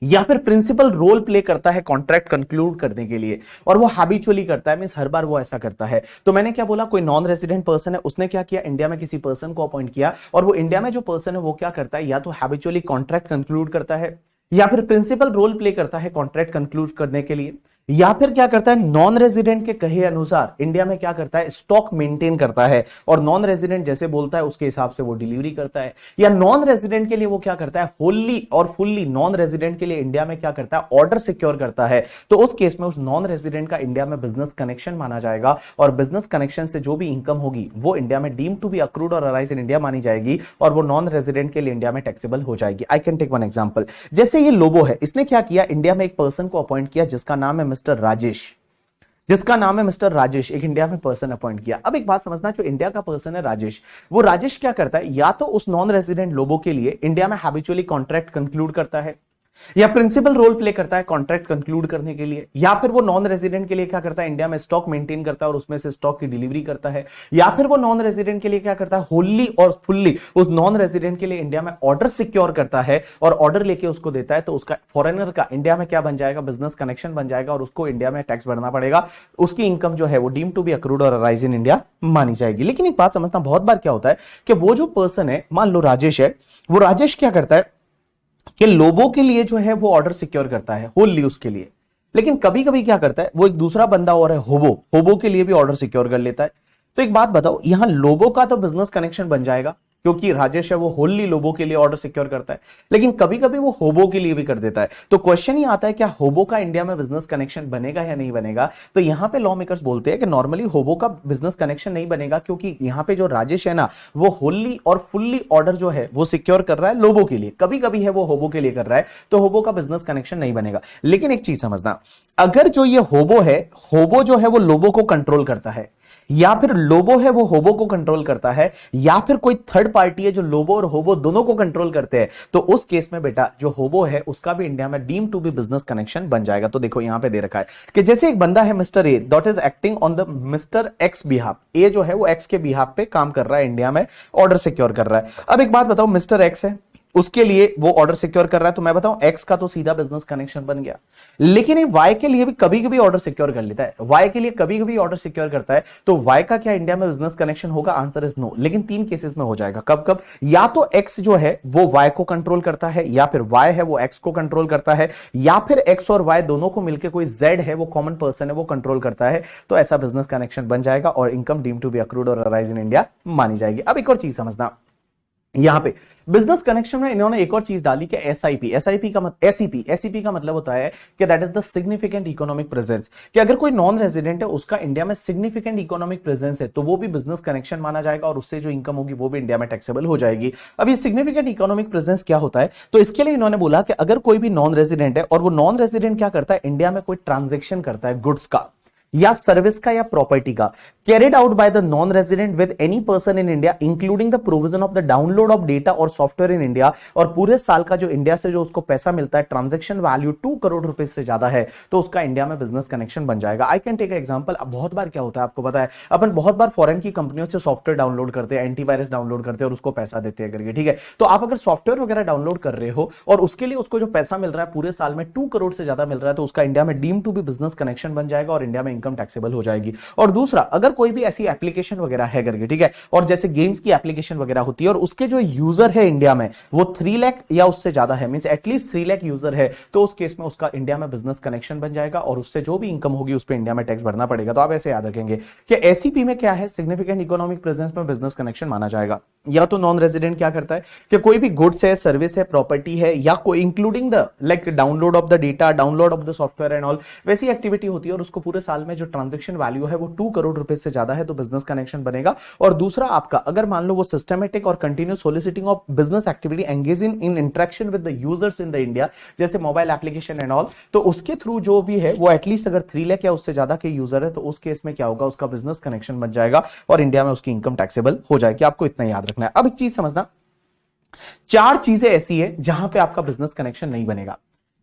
या फिर प्रिंसिपल रोल प्ले करता है कॉन्ट्रैक्ट कंक्लूड करने के लिए, और वो हैबिचुअली करता है, मींस हर बार वो ऐसा करता है। तो मैंने क्या बोला, कोई नॉन रेजिडेंट पर्सन है, उसने क्या किया, इंडिया में किसी पर्सन को अपॉइंट किया, और वो इंडिया में जो पर्सन है वो क्या करता है, या तो हैबिचुअली कॉन्ट्रैक्ट कंक्लूड करता है या फिर प्रिंसिपल रोल प्ले करता है कॉन्ट्रैक्ट कंक्लूड करने के लिए, या फिर क्या करता है, नॉन रेजिडेंट के कहे अनुसार इंडिया में क्या करता है, स्टॉक मेंटेन करता है, और नॉन रेजिडेंट जैसे बोलता है उसके हिसाब से वो डिलीवरी करता है, या नॉन रेजिडेंट के लिए वो क्या करता है, होली और फुल्ली नॉन रेजिडेंट के लिए इंडिया में क्या करता है, ऑर्डर सिक्योर करता है। तो उस केस में उस नॉन रेजिडेंट का इंडिया में बिजनेस कनेक्शन माना जाएगा, और बिजनेस कनेक्शन से जो भी इनकम होगी वो इंडिया में डीम टू बी अक्रूड और अराइज इन इंडिया मानी जाएगी, और वो नॉन रेजिडेंट के लिए इंडिया में टैक्सेबल हो जाएगी। I can take one example, जैसे ये लोबो है, इसने क्या किया, इंडिया में एक पर्सन को अपॉइंट किया जिसका नाम है मिस्टर राजेश, एक इंडिया में पर्सन अपॉइंट किया। अब एक बात समझना, जो इंडिया का पर्सन है राजेश, वो राजेश क्या करता है, या तो उस नॉन रेजिडेंट लोगों के लिए इंडिया में हैबिचुअली कॉन्ट्रैक्ट कंक्लूड करता है, या प्रिंसिपल रोल प्ले करता है कॉन्ट्रैक्ट कंक्लूड करने के लिए, या फिर वो नॉन रेजिडेंट के लिए क्या करता है, इंडिया में स्टॉक मेंटेन करता है और उसमें से स्टॉक की डिलीवरी करता है, या फिर वो नॉन रेजिडेंट के लिए क्या करता है, होली और फुल्ली उस नॉन रेजिडेंट के लिए इंडिया में ऑर्डर सिक्योर करता है और ऑर्डर लेके उसको देता है। तो उसका फॉरेनर का इंडिया में क्या बन जाएगा, बिजनेस कनेक्शन बन जाएगा, और उसको इंडिया में टैक्स भरना पड़ेगा, उसकी इनकम जो है वो डीम टू बी अक्रूड और अराइज इन इंडिया मानी जाएगी। लेकिन एक बात समझना, बहुत बार क्या होता है कि वो जो पर्सन है, मान लो राजेश है, वो राजेश क्या करता है कि लोगों के लिए जो है वो ऑर्डर सिक्योर करता है होली उसके लिए, लेकिन कभी कभी क्या करता है, वो एक दूसरा बंदा और है होबो के लिए भी ऑर्डर सिक्योर कर लेता है। तो एक बात बताओ, यहां लोगों का तो बिजनेस कनेक्शन बन जाएगा क्योंकि राजेश है वो होली लोबो के लिए ऑर्डर सिक्योर करता है, लेकिन कभी कभी वो होबो के लिए भी कर देता है। तो क्वेश्चन ये आता है, क्या होबो का इंडिया में बिजनेस कनेक्शन बनेगा या नहीं बनेगा? तो यहां पे लॉ मेकर्स बोलते हैं कि नॉर्मली होबो का बिजनेस कनेक्शन नहीं बनेगा, क्योंकि यहां पे जो राजेश है ना, वो होली और फुल्ली ऑर्डर जो है वो सिक्योर कर रहा है लोबो के लिए, कभी कभी है वो होबो के लिए कर रहा है, तो होबो का बिजनेस कनेक्शन नहीं बनेगा। लेकिन एक चीज समझना, अगर जो ये होबो जो है वो लोबो को कंट्रोल करता है, या फिर लोबो है वो होबो को कंट्रोल करता है, या फिर कोई थर्ड पार्टी है जो लोबो और होबो दोनों को कंट्रोल करते हैं, तो उस केस में बेटा जो होबो है उसका भी इंडिया में deem to be business connection बन जाएगा। तो देखो यहां पे दे रखा है कि जैसे एक बंदा है mister A that is acting on the mister X behalf, A जो है वो एक्स के बिहाफ पे काम कर रहा है, इंडिया में ऑर्डर सिक्योर कर रहा है। अब एक बात बताओ, मिस्टर एक्स है, उसके लिए वो ऑर्डर सिक्योर कर रहा है, तो मैं बताऊं एक्स का तो सीधा बिजनेस कनेक्शन बन गया, लेकिन ये वाई के लिए भी कभी कभी ऑर्डर सिक्योर कर लेता है, वाई के लिए कभी कभी ऑर्डर सिक्योर करता है, तो वाई का क्या इंडिया में बिजनेस कनेक्शन होगा? Answer is no. लेकिन 3 केसेस में हो जाएगा। कब कब? या तो एक्स जो है वो वाई को कंट्रोल करता है, या फिर वाई है वो एक्स को कंट्रोल करता है, या फिर एक्स और वाई दोनों को मिलकर कोई जेड है वो कॉमन पर्सन है वो कंट्रोल करता है, तो ऐसा बिजनेस कनेक्शन बन जाएगा और income deem to be accrued और अराइज इन इंडिया मानी जाएगी। अब एक और चीज समझना, यहां पे बिजनेस कनेक्शन में इन्होंने एक और चीज डाली कि एसआईपी का मतलब होता है कि that is the significant economic presence, कि अगर कोई नॉन रेजिडेंट है उसका इंडिया में सिग्निफिकेंट इकोनॉमिक प्रेजेंस है तो वो भी बिजनेस कनेक्शन माना जाएगा और उससे जो इनकम होगी वो भी इंडिया में टैक्सेबल हो जाएगी। अब ये सिग्निफिकेंट इकोनॉमिक प्रेजेंस क्या होता है? तो इसके लिए इन्होंने बोला कि अगर कोई भी नॉन रेजिडेंट है और वो नॉन रेजिडेंट क्या करता है, इंडिया में कोई ट्रांजेक्शन करता है गुड्स का या सर्विस का या प्रॉपर्टी का, carried out by the non-resident with any person in India including the provision of the download of data or software in India, और पूरे साल का जो इंडिया से जो उसको पैसा मिलता है, ट्रांजैक्शन वैल्यू 2 करोड़ रुपए से ज्यादा है, तो उसका इंडिया में बिजनेस कनेक्शन बन जाएगा। I can take example. अब बहुत बार क्या होता है आपको पता है, अपन बहुत बार फॉरेन की कंपनियों से सॉफ्टवेयर डाउनलोड करते हैं, एंटीवायरस डाउनलोड करते हैं और उसको पैसा देते हैं करके, ठीक है? तो आप अगर सॉफ्टवेयर वगैरह डाउनलोड कर रहे हो और उसके लिए उसको जो पैसा मिल रहा है पूरे साल में 2 करोड़ से ज्यादा मिल रहा है, तो उसका इंडिया में deem to be business connection बन जाएगा और इंडिया में इनकम टैक्सेबल हो जाएगी। और दूसरा, अगर कोई भी ऐसी एप्लीकेशन वगैरह है करके, ठीक है, और जैसे गेम्स की एप्लीकेशन वगैरह होती है और उसके जो यूजर है इंडिया में वो 3 लाख या उससे ज्यादा है, मींस एटलीस्ट 3 लाख यूजर है, तो उस केस में उसका इंडिया में बिजनेस कनेक्शन बन जाएगा और उससे जो भी इनकम होगी उस पर इंडिया में टैक्स भरना पड़ेगा। तो आप ऐसे याद रखेंगे कि एसीपी में क्या है, सिग्निफिकेंट इकोनॉमिक प्रेजेंस में बिजनेस कनेक्शन माना जाएगा। या तो नॉन रेजिडेंट क्या करता है कि कोई भी गुड्स है, सर्विस है, प्रॉपर्टी है, या कोई including the like download of the data, download of the software and all, वैसी एक्टिविटी होती है और उसको पूरे साल में जो ट्रांजैक्शन वैल्यू है वो 2 करोड़ रुपए से ज्यादा है, तो बिजनेस कनेक्शन बनेगा। और दूसरा आपका, अगर मान लो वो सिस्टमेटिक और continuous सोलिसिटिंग of business activity engage in interaction with the users in the India, जैसे मोबाइल एप्लीकेशन एंड ऑल, तो उसके थ्रू जो भी है वो एटलीस्ट अगर 3 लाख या उससे ज्यादा के यूजर है, तो उस केस में क्या होगा, उसका बिजनेस कनेक्शन बन जाएगा और इंडिया में उसकी इनकम टैक्सेबल हो जाएगी। आपको इतना याद रखना है। अब एक चीज समझना, 4 चीजें ऐसी है जहां पे आपका बिजनेस कनेक्शन नहीं बनेगा।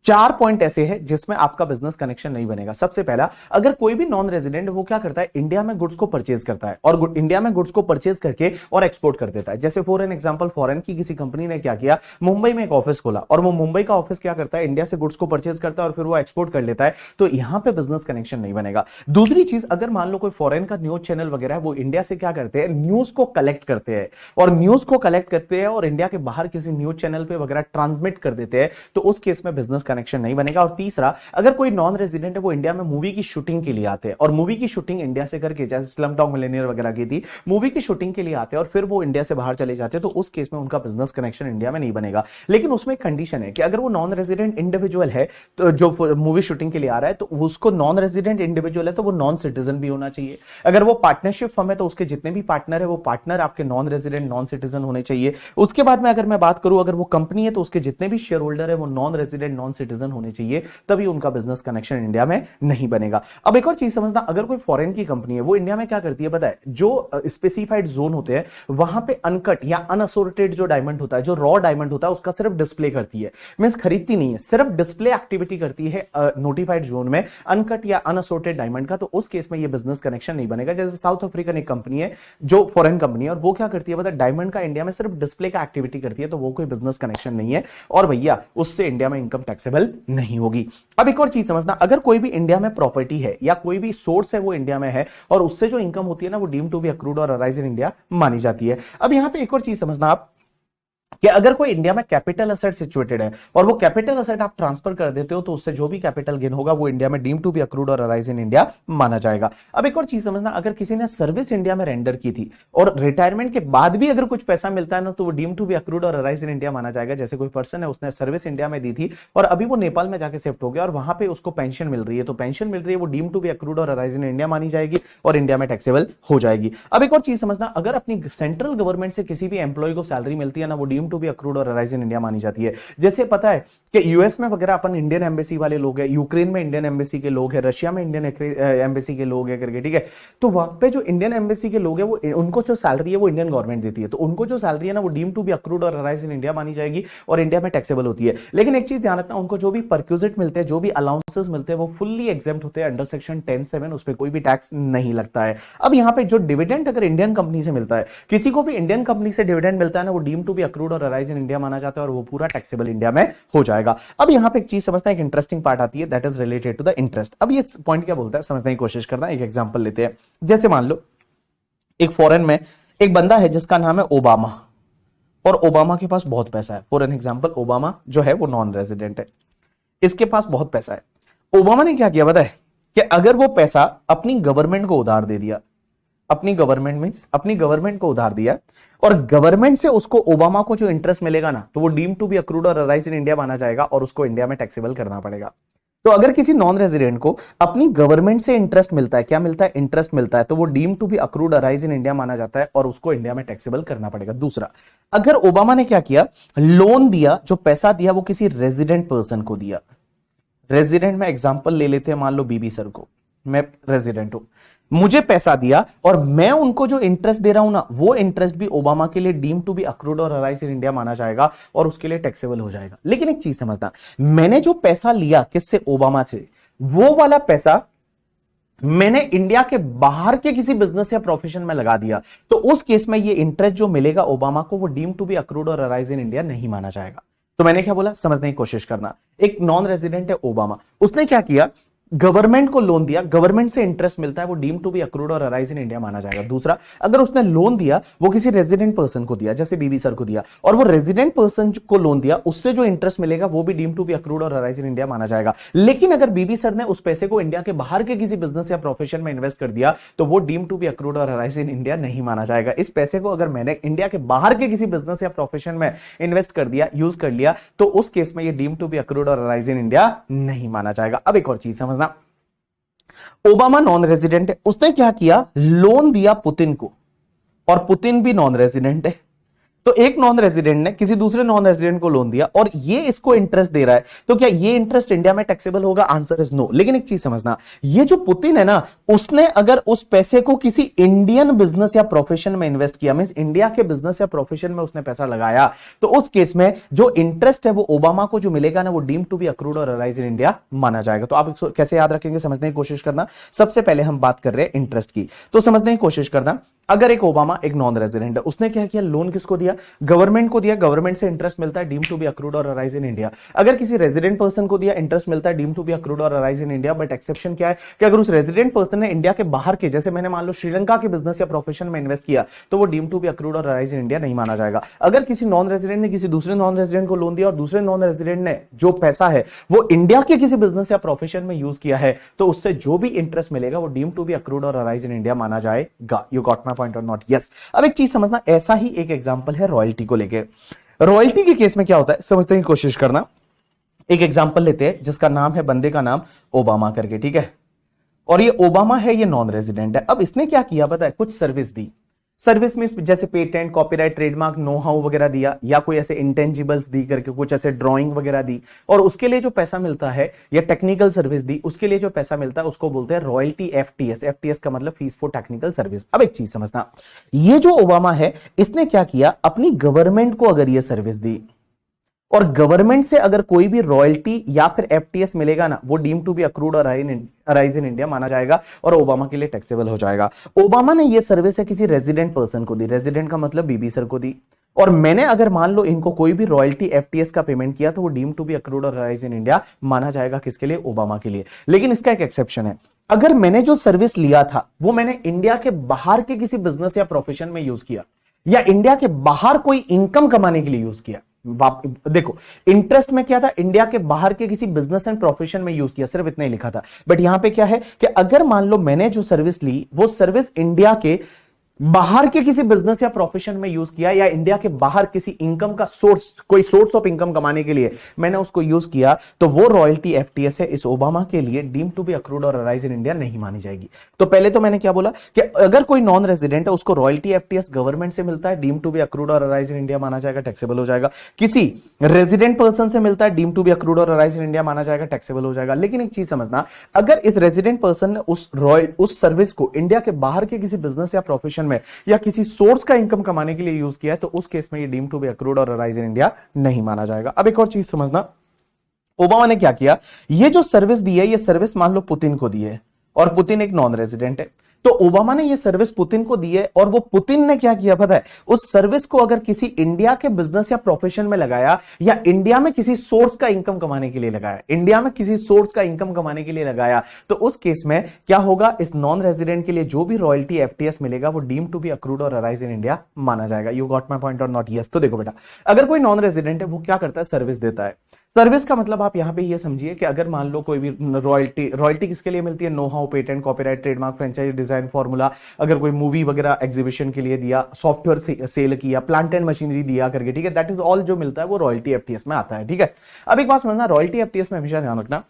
4 पॉइंट ऐसे हैं जिसमें आपका बिजनेस कनेक्शन नहीं बनेगा। सबसे पहला, अगर कोई भी नॉन रेजिडेंट वो क्या करता है, इंडिया में गुड्स को परचेज करता है और इंडिया में गुड्स को परचेज करके और एक्सपोर्ट कर देता है। जैसे फॉर एन एग्जांपल, फॉरेन की किसी कंपनी ने क्या किया, मुंबई में एक ऑफिस खोला और वो मुंबई का ऑफिस क्या करता है, इंडिया से गुड्स को परचेज करता है और फिर वो एक्सपोर्ट कर लेता है, तो यहां पे बिजनेस कनेक्शन नहीं बनेगा। दूसरी चीज, अगर मान लो कोई फॉरेन का न्यूज चैनल वगैरह है, वो इंडिया से क्या करते हैं, न्यूज को कलेक्ट करते हैं और न्यूज को कलेक्ट करते हैं और इंडिया के बाहर किसी न्यूज चैनल पे वगैरह ट्रांसमिट कर देते हैं, तो उस केस में बिजनेस कनेक्शन नहीं बनेगा। और तीसरा, अगर कोई नॉन रेजिडेंट है वो इंडिया में मूवी की शूटिंग के लिए आते हैं और मूवी की शूटिंग इंडिया से करके, जैसे स्लमडॉग मिलियनेयर वगैरह की थी, मूवी की शूटिंग के लिए आते हैं और फिर वो इंडिया से बाहर चले जाते हैं, तो उस केस में उनका बिजनेस कनेक्शन इंडिया में नहीं बनेगा। लेकिन उसमें एक कंडीशन है कि अगर वो नॉन रेजिडेंट इंडिविजुअल है, तो जो मूवी शूटिंग के लिए आ रहा है, तो उसको नॉन रेजिडेंट इंडिविजुअल है तो वो नॉन सिटीजन भी होना चाहिए। अगर वो पार्टनरशिप फर्म है तो उसके जितने भी पार्टनर है वो पार्टनर आपके नॉन रेजिडेंट नॉन सिटीजन होने चाहिए। उसके बाद में अगर मैं बात करूं, अगर वो कंपनी है तो उसके जितने भी शेयर होल्डर है वो नॉन रेजिडेंट नॉन सिटीजन होने चाहिए, तभी उनका बिजनेस कनेक्शन इंडिया में नहीं बनेगा। अब एक और चीज समझना, अगर कोई फॉरेन की कंपनी है वो इंडिया में क्या करती है पता है, जो स्पेसिफाइड जोन होते हैं वहां पे अनकट या अनअसोर्टेड जो डायमंड होता है, जो रॉ डायमंड होता है, उसका सिर्फ डिस्प्ले करती है, मींस खरीदती नहीं है, सिर्फ डिस्प्ले एक्टिविटी करती है नोटिफाइड जोन में अनकट या अनअसोर्टेड डायमंड का, तो उस केस में ये बिजनेस कनेक्शन नहीं बनेगा। जैसे साउथ अफ्रीकन एक कंपनी है जो फॉरेन कंपनी है और वो क्या करती है पता है, डायमंड का इंडिया में सिर्फ डिस्प्ले का एक्टिविटी करती है, तो वो कोई बिजनेस कनेक्शन नहीं है और भैया उससे इंडिया में इनकम टैक्सेबल नहीं होगी। अब एक और चीज समझना, अगर कोई भी इंडिया में प्रॉपर्टी है या कोई भी सोर्स है वो इंडिया में है और उससे जो इनकम होती है ना, वो डीम टू बी अक्रूड और अराइज इन इंडिया मानी जाती है। अब यहां पे एक और चीज समझना आप कि अगर कोई इंडिया में कैपिटल असेट सिचुएटेड है और वो कैपिटल असेट आप ट्रांसफर कर देते हो, तो उससे जो भी कैपिटल गेन होगा वो इंडिया में डीम टू बी अक्रूड और अराइज इन इंडिया माना जाएगा। अब एक और चीज समझना, अगर किसी ने सर्विस इंडिया में रेंडर की थी और रिटायरमेंट के बाद भी अगर कुछ पैसा मिलता है ना, तो वो डीम टू बी अक्रूड और अराइज इन इंडिया माना जाएगा। जैसे कोई पर्सन है, उसने सर्विस इंडिया में दी थी और अभी वो नेपाल में जाके शिफ्ट हो गया और वहां पे उसको पेंशन मिल रही है, तो पेंशन मिल रही है वो डीम टू बी अक्रूड और अराइज इन इंडिया मानी जाएगी और इंडिया में टैक्सेबल हो जाएगी। अब एक और चीज समझना, अगर अपनी सेंट्रल गवर्नमेंट से किसी भी एम्प्लॉय को सैलरी मिलती है ना, वो डीम टू बी अक्रूड और अराइज इन इंडिया मानी जाती है। जैसे पता है कि यूएस में वगैरह अपन इंडियन एम्बेसी वाले लोग हैं, यूक्रेन में इंडियन एम्बेसी के लोग हैं, रशिया में इंडियन एम्बेसी के लोग हैं करके, ठीक है, तो वहां पे जो इंडियन एम्बेसी के लोग हैं वो उनको जो सैलरी है वो इंडियन गवर्नमेंट देती है, तो उनको जो सैलरी है ना वो डीम टू बी अक्रूड और अराइज इन इंडिया मानी जाएगी और इंडिया में टैक्सेबल होती है। लेकिन एक चीज ध्यान रखना, उनको जो भी परक्यूजिट मिलते हैं, जो भी अलाउंसेस मिलते हैं, वो फुल्ली एग्जेम्प्ट होते हैं अंडर सेक्शन 10(7), उस पर कोई भी टैक्स नहीं लगता है। अब यहाँ पे जो डिविडेंड अगर इंडियन कंपनी से मिलता है, किसी को भी इंडियन कंपनी से डिविडेंड मिलता है ना, वो डीम टू बी अक्रूड और अराइज इन इंडिया माना जाता है और वो पूरा टैक्सेबल इंडिया में हो जाएगा। अब यहां पे एक चीज समझना, एक इंटरेस्टिंग पार्ट आती है, that is related to the interest. अब ये पॉइंट क्या बोलता है समझने की कोशिश करना, एक एग्जांपल लेते हैं। जैसे मान लो एक फॉरेन में एक बंदा है जिसका नाम है ओबामा और ओबामा के पास बहुत पैसा है। फॉर एन एग्जांपल, ओबामा जो है वो नॉन रेजिडेंट है, इसके पास बहुत पैसा है। ओबामा ने क्या किया पता है, कि अगर वो पैसा अपनी गवर्नमेंट को उधार दे दिया, अपनी गवर्नमेंट को उधार दिया और गवर्नमेंट से उसको ओबामा को जो इंटरेस्ट मिलेगा ना, तो वो डीम टू बी अक्रूड और अराइज इन इंडिया माना जाएगा और उसको इंडिया में टैक्सेबल करना पड़ेगा। तो अगर किसी नॉन रेजिडेंट को अपनी गवर्नमेंट से इंटरेस्ट मिलता है, क्या मिलता है, इंटरेस्ट मिलता है, तो वो deem to be accrued arise in India माना जाता है और उसको इंडिया में टैक्सेबल करना पड़ेगा। दूसरा, अगर ओबामा ने क्या किया, लोन दिया, जो पैसा दिया वो किसी रेजिडेंट पर्सन को दिया। रेजिडेंट में एग्जांपल ले लेते हैं, मान लो बीबी सर को, मैं रेजिडेंट हूं, मुझे पैसा दिया और मैं उनको जो इंटरेस्ट दे रहा हूं ना, वो इंटरेस्ट भी ओबामा के लिए डीम टू बी अक्रूड और अराइज इन इंडिया माना जाएगा और उसके लिए टैक्सेबल हो जाएगा। लेकिन एक चीज समझना, मैंने जो पैसा लिया किससे, ओबामा से, वो वाला पैसा मैंने इंडिया के बाहर के किसी बिजनेस या प्रोफेशन में लगा दिया, तो उस केस में ये इंटरेस्ट जो मिलेगा ओबामा को, वो डीम टू बी अक्रूड और अराइज इन इंडिया नहीं माना जाएगा। तो मैंने क्या बोला, समझने की कोशिश करना। एक नॉन रेजिडेंट है ओबामा, उसने क्या किया, गवर्नमेंट को लोन दिया, गवर्नमेंट से इंटरेस्ट मिलता है, वो डीम टू बी अक्रूड और अराइज इन इंडिया माना जाएगा। दूसरा, अगर उसने लोन दिया वो किसी रेजिडेंट पर्सन को दिया, जैसे बीबी सर को दिया, और वो रेजिडेंट पर्सन को लोन दिया, उससे जो इंटरेस्ट मिलेगा वो भी डीम टू बी अक्रूड और अराइज इन इंडिया माना जाएगा। लेकिन अगर बीबी सर ने उस पैसे को इंडिया के बाहर के किसी बिजनेस या प्रोफेशन में इन्वेस्ट कर दिया, तो वो डीम टू बी अक्रूड और अराइज इन इंडिया नहीं माना जाएगा। इस पैसे को अगर मैंने इंडिया के बाहर के किसी बिजनेस या प्रोफेशन में इन्वेस्ट कर दिया, यूज कर लिया, तो उस केस में ये डीम टू बी अक्रूड और अराइज इन इंडिया नहीं माना जाएगा। अब एक और चीज समझना, ओबामा नॉन रेजिडेंट है, उसने क्या किया, लोन दिया पुतिन को, और पुतिन भी नॉन रेजिडेंट है। तो एक नॉन रेजिडेंट ने किसी दूसरे नॉन रेजिडेंट को लोन दिया और ये इसको इंटरेस्ट दे रहा है, तो क्या ये इंटरेस्ट इंडिया में टैक्सेबल होगा? Answer is no. लेकिन एक चीज समझना, ये जो पुतिन है ना, उसने अगर उस पैसे को किसी इंडियन बिजनेस या प्रोफेशन में इन्वेस्ट किया, मींस इंडिया के बिजनेस या प्रोफेशन में उसने पैसा लगाया, तो उस केस में जो इंटरेस्ट है वो ओबामा को जो मिलेगा ना, वो डीम टू बी अक्रूड और अराइज इन इंडिया माना जाएगा। तो आप इसको कैसे याद रखेंगे, समझने की कोशिश करना। सबसे पहले हम बात कर रहे हैं इंटरेस्ट की, तो समझने की कोशिश करना। अगर एक ओबामा एक नॉन रेजिडेंट है, उसने क्या किया, लोन किसको दिया? गवर्नमेंट को दिया, गवर्नमेंट से इंटरेस्ट मिलता है, डीम टू बी अक्रूड और अराइज इन इंडिया। अगर किसी रेजिडेंट पर्सन को दिया, इंटरेस्ट मिलता है, डीम टू बी अक्रूड और arise in India. But exception क्या है कि अगर उस रेजिडेंट पर्सन ने इंडिया के बाहर के, जैसे मैंने मान लो श्रीलंका के बिजनेस या प्रोफेशन में इन्वेस्ट किया, तो वो डीम टू बी अक्रूड और अराइज इन इंडिया नहीं माना जाएगा। अगर किसी नॉन रेजिडेंट ने किसी दूसरे नॉन रेजिडेंट को लोन दिया और दूसरे नॉन रेजिडेंट ने जो पैसा है वो इंडिया के किसी बिजनेस या प्रोफेशन में यूज किया है, तो उससे जो भी इंटरेस्ट मिलेगा वो डीम टू बी अक्रूड और अराइज इन इंडिया माना जाएगा। यू गॉट माय पॉइंट और नॉट? यस। अब एक चीज समझना, ऐसा ही एक एग्जांपल है रॉयल्टी को लेके। रॉयल्टी के केस में क्या होता है, समझने की कोशिश करना। एक एग्जांपल लेते हैं जिसका नाम है, बंदे का नाम ओबामा करके, ठीक है। और ये ओबामा है, ये नॉन रेजिडेंट है। अब इसने क्या किया पता है, कुछ सर्विस दी। सर्विस में जैसे patent, copyright, trademark, know how वगैरह दिया, या कोई ऐसे इंटेंजिबल्स दी करके, कुछ ऐसे ड्राइंग वगैरह दी, और उसके लिए जो पैसा मिलता है, या टेक्निकल सर्विस दी, उसके लिए जो पैसा मिलता है उसको बोलते हैं रॉयल्टी, एफटीएस। एफटीएस का मतलब फीस फॉर टेक्निकल सर्विस। अब एक चीज समझना, ये जो ओबामा है, इसने क्या किया, अपनी गवर्नमेंट को अगर ये सर्विस दी और गवर्नमेंट से अगर कोई भी रॉयल्टी या फिर एफटीएस मिलेगा ना, वो डीम टू बी अक्रूड और अराइज इन इंडिया माना जाएगा और ओबामा के लिए टैक्सेबल हो जाएगा। ओबामा ने ये सर्विस है किसी रेजिडेंट पर्सन को दी, रेजिडेंट का मतलब बीबी सर को दी, और मैंने अगर मान लो इनको कोई भी रॉयल्टी, एफटीएस का पेमेंट किया, तो वो डीम टू बी अक्रूड और अराइज इन इंडिया माना जाएगा। किसके लिए? ओबामा के लिए। लेकिन इसका एक एक्सेप्शन है, अगर मैंने जो सर्विस लिया था वो मैंने इंडिया के बाहर के किसी बिजनेस या प्रोफेशन में यूज किया, या इंडिया के बाहर कोई इनकम कमाने के लिए यूज किया। देखो, इंटरेस्ट में क्या था, इंडिया के बाहर के किसी बिजनेस एंड प्रोफेशन में यूज किया, सिर्फ इतना ही लिखा था। बट यहां पे क्या है कि अगर मान लो मैंने जो सर्विस ली, वो सर्विस इंडिया के बाहर के किसी बिजनेस या प्रोफेशन में यूज किया, या इंडिया के बाहर किसी इनकम का सोर्स, कोई सोर्स ऑफ इनकम कमाने के लिए मैंने उसको यूज किया, तो वो रॉयल्टी, एफटीएस है, इस ओबामा के लिए डीम टू बी अक्रूड और अराइज इन इंडिया नहीं मानी जाएगी। तो पहले तो मैंने क्या बोला कि अगर कोई नॉन रेजिडेंट है, उसको रॉयल्टी, एफटीएस गवर्नमेंट से मिलता है, डीम टू बी अक्रूड और अराइज इन इंडिया माना जाएगा, टैक्सेबल हो जाएगा। किसी रेजिडेंट पर्सन से मिलता है, डीम टू बी अक्रूड और अराइज इन इंडिया माना जाएगा, टैक्सेबल हो जाएगा। लेकिन एक चीज समझना, अगर इस रेजिडेंट पर्सन ने उस सर्विस को इंडिया के बाहर के किसी बिजनेस या प्रोफेशन में, या किसी सोर्स का इनकम कमाने के लिए यूज किया है, तो उस केस में ये डीम टू बी अक्रूड और अराइज इन इंडिया नहीं माना जाएगा। अब एक और चीज समझना, ओबामा ने क्या किया, ये जो सर्विस दी है, ये सर्विस मान लो पुतिन को दी है, और पुतिन एक नॉन रेजिडेंट है, तो ओबामा ने ये सर्विस पुतिन को दी है, और वो पुतिन ने क्या किया पता है, उस सर्विस को अगर किसी इंडिया के बिजनेस या प्रोफेशन में लगाया, या इंडिया में किसी सोर्स का इनकम कमाने के लिए लगाया, इंडिया में किसी सोर्स का इनकम कमाने के लिए लगाया, तो उस केस में क्या होगा, इस नॉन रेजिडेंट के लिए जो भी रॉयल्टी, एफटीएस मिलेगा, वो डीम टू बी अक्रूड और अराइज इन इंडिया माना जाएगा। यू गॉट माय पॉइंट और नॉट? यस। तो देखो बेटा, अगर कोई नॉन रेजिडेंट है, वो क्या करता है, सर्विस देता है। सर्विस का मतलब आप यहां पे ये समझिए कि अगर मान लो कोई भी रॉयल्टी किसके लिए मिलती है, know how, patent, copyright, trademark, franchise, design, formula, अगर कोई मूवी वगैरह एग्जीबिशन के लिए दिया, सॉफ्टवेयर सेल किया, प्लांट एंड मशीनरी दिया करके, ठीक है, दैट इज ऑल जो मिलता है वो रॉयल्टी, एफटीएस में आता है। ठीक है, अब एक बात समझना, रॉयल्टी, एफटीएस में हमेशा ध्यान रखना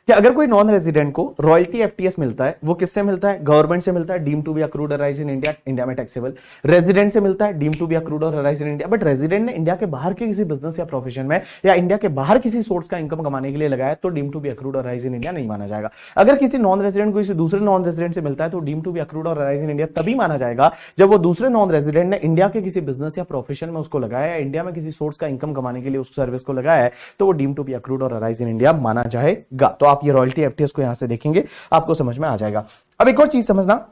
कि अगर कोई नॉन रेजिडेंट को रॉयल्टी, एफटीएस मिलता है, वो किससे मिलता है, गवर्नमेंट से मिलता है, डीम टू बी अक्रूड और अराइज इन इंडिया, इंडिया में टैक्सेबल। रेजिडेंट से मिलता है, डीम टू बी अक्रूड और arise in India. But resident ने इंडिया के बाहर के किसी बिजनेस या प्रोफेशन में, या इंडिया के बाहर किसी सोर्स का इनकम कमाने के लिए लगाया, तो डीम टू बी अक्रूड और अराइज इन इंडिया नहीं माना जाएगा। अगर किसी नॉन रेजिडेंट को किसी दूसरे नॉन रेजिडेंट से मिलता है, तो डीम टू बी अक्रूड और अराइज इन इंडिया तभी माना जाएगा जब वो दूसरे नॉन रेजिडेंट ने इंडिया के किसी बिजनेस या प्रोफेशन में उसको लगाया, या इंडिया में किसी सोर्स का इनकम कमाने के लिए उस सर्विस को लगाया है, तो वो डीम टू बी अक्रूड और अराइज इन इंडिया माना जाएगा। तो आप ये रॉयल्टी, एफटीएस को यहां से देखेंगे, आपको समझ में आ जाएगा। अब एक और चीज समझना,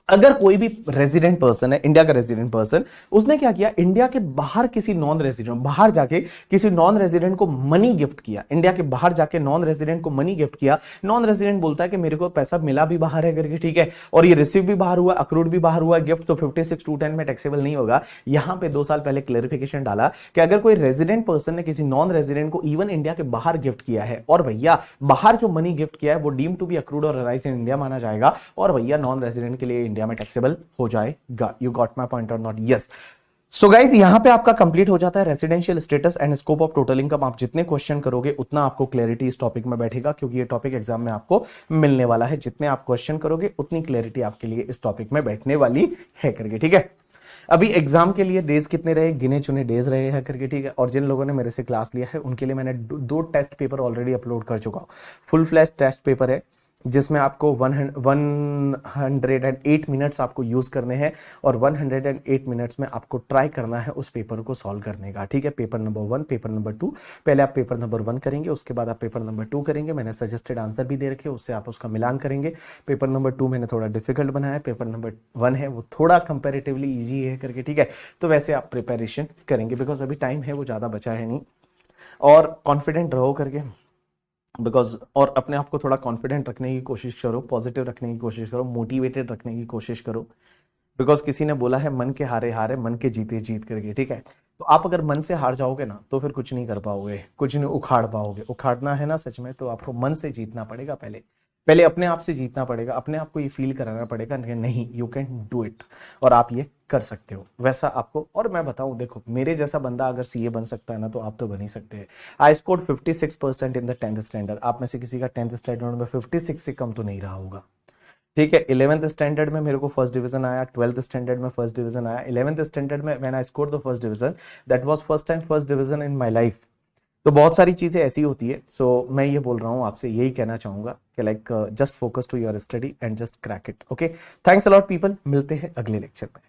अगर कोई भी रेजिडेंट पर्सन है, इंडिया का रेजिडेंट पर्सन, उसने क्या किया, इंडिया के बाहर किसी नॉन रेजिडेंट, बाहर जाके किसी नॉन रेजिडेंट को मनी गिफ्ट किया, इंडिया के बाहर जाके नॉन रेजिडेंट को मनी गिफ्ट किया। नॉन रेजिडेंट बोलता है कि मेरे को पैसा मिला भी बाहर है करके, ठीक है, और ये रिसीव भी बाहर हुआ, अक्रूड भी बाहर हुआ, गिफ्ट तो 56(2)(10) में टैक्सेबल नहीं होगा। यहां पे 2 साल पहले क्लैरिफिकेशन डाला कि अगर कोई रेजिडेंट पर्सन ने किसी नॉन रेजिडेंट को इवन इंडिया के बाहर गिफ्ट किया है, और भैया बाहर जो मनी गिफ्ट किया है वो डीम टू बी अक्रूड और अराइज इन इंडिया माना जाएगा, और भैया नॉन रेजिडेंट के लिए इंडिया में टैक्सेबल हो जाएगा। यू गॉट माय पॉइंट और नॉट? यस। सो गाइस, यहां पे आपका कंप्लीट हो जाता है residential status and scope of total income. आप जितने क्वेश्चन करोगे उतना आपको क्लैरिटी इस टॉपिक में बैठेगा, क्योंकि ये टॉपिक एग्जाम में आपको मिलने वाला है। जितने आप क्वेश्चन करोगे उतनी क्लैरिटी आपके लिए इस टॉपिक में बैठने वाली है करके, ठीक है। अभी एग्जाम के लिए डेज कितने रहे, गिने चुने डेज रहे हैं करके, ठीक है। और जिन लोगों ने मेरे से क्लास लिया है उनके लिए मैंने दो टेस्ट पेपर ऑलरेडी अपलोड कर चुका हूँ। फुल फ्लैश टेस्ट पेपर है जिसमें आपको 108 मिनट्स आपको यूज करने हैं और 108 मिनट्स में आपको ट्राई करना है उस पेपर को सॉल्व करने का, ठीक है। पेपर नंबर 1, पेपर नंबर 2, पहले आप पेपर नंबर 1 करेंगे, उसके बाद आप पेपर नंबर 2 करेंगे। मैंने सजेस्टेड आंसर भी दे रखे, उससे आप उसका मिलान करेंगे। पेपर नंबर 2 मैंने थोड़ा डिफिकल्ट बनाया है, पेपर नंबर 1 है वो थोड़ा कंपेरेटिवली ईजी है करके, ठीक है। तो वैसे आप प्रिपरेशन करेंगे बिकॉज अभी टाइम है वो ज्यादा बचा है नहीं, और कॉन्फिडेंट रहो करके बिकॉज, और अपने आप को थोड़ा कॉन्फिडेंट रखने की कोशिश करो, पॉजिटिव रखने की कोशिश करो, मोटिवेटेड रखने की कोशिश करो। बिकॉज किसी ने बोला है मन के हारे हारे मन के जीते जीत करके, ठीक है। तो आप अगर मन से हार जाओगे ना तो फिर कुछ नहीं कर पाओगे, कुछ नहीं उखाड़ पाओगे। उखाड़ना है ना सच में तो आपको मन से जीतना पड़ेगा, पहले पहले अपने आप से जीतना पड़ेगा, अपने आप को ये फील कराना पड़ेगा कि नहीं यू कैन डू इट, और आप ये कर सकते हो वैसा आपको। और मैं बताऊं, देखो मेरे जैसा बंदा अगर सीए बन सकता है ना तो आप तो बन ही सकते हैं। I scored 56% in the 10th standard. आप में से किसी का 10th स्टैंडर्ड में 56 से कम तो नहीं रहा होगा, ठीक है। 11th स्टैंडर्ड में मेरे को फर्स्ट डिवीजन आया, 12th स्टैंडर्ड में फर्स्ट डिवीजन आया, 11th स्टैंडर्ड में when I scored the first division, that was first time first division in my life. तो बहुत सारी चीजें ऐसी होती है। सो मैं ये बोल रहा हूँ आपसे, यही कहना चाहूंगा कि like just focus to your study and just crack it, okay. Thanks a lot people, मिलते हैं अगले लेक्चर में।